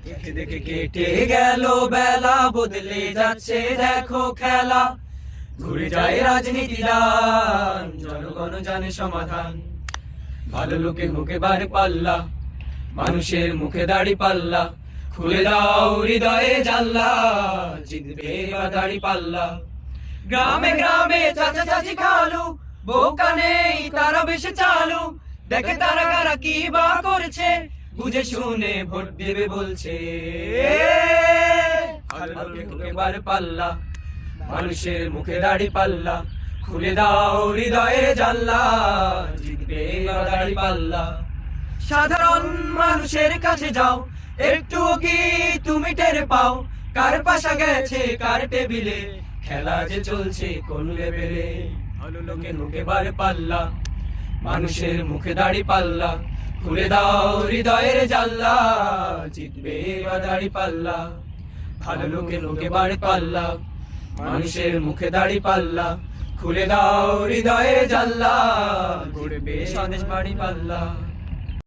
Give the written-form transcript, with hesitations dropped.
দেখে দেখে কেটে গেল বেলা, বদলে যাচ্ছে দেখো খেলা। ঘুরে যায় রাজনীতি দান, জনগণ জানে সমাধান। ভালো লোকে হোক এবার পাল্লা, মানুষের মুখে দাড়ি পাল্লা। খুলে দাও হৃদয়ে জানলা, জিতবে এবার দাড়ি পাল্লা। গ্রামে গ্রামে চাচা চাচি খালু, বোকা নেই তারা বেশি চালু। দেখে তারা কারা কি বা করছে, বুঝে শুনে ভোট দেবে বলছে। এবার পাল্লা, মানুষের মুখে দাড়ি পাল্লা। খুলে দাও হৃদয়ের জানলা, জিতবে এবার দাড়ি পাল্লা। সাধারণ মানুষের কাছে যাও, একটু কি তুমি টের পাও? কার পাশা গেছে কার টেবিলে, খেলা যে চলছে কোন লেভেলে। ভালো লোকে মুখে বার পাল্লা, মানুষের মুখে দাড়ি পাল্লা। খুলে দাও হৃদয়ের জানলা, জিতবে এবার দাড়ি পাল্লা। ভালো লোকে লোকে বার পাল্লা, মানুষের মুখে দাড়ি পাল্লা। খুলে দাও হৃদয়ের জানলা, ঘুরবে স্বদেশ বাড়ি পাল্লা।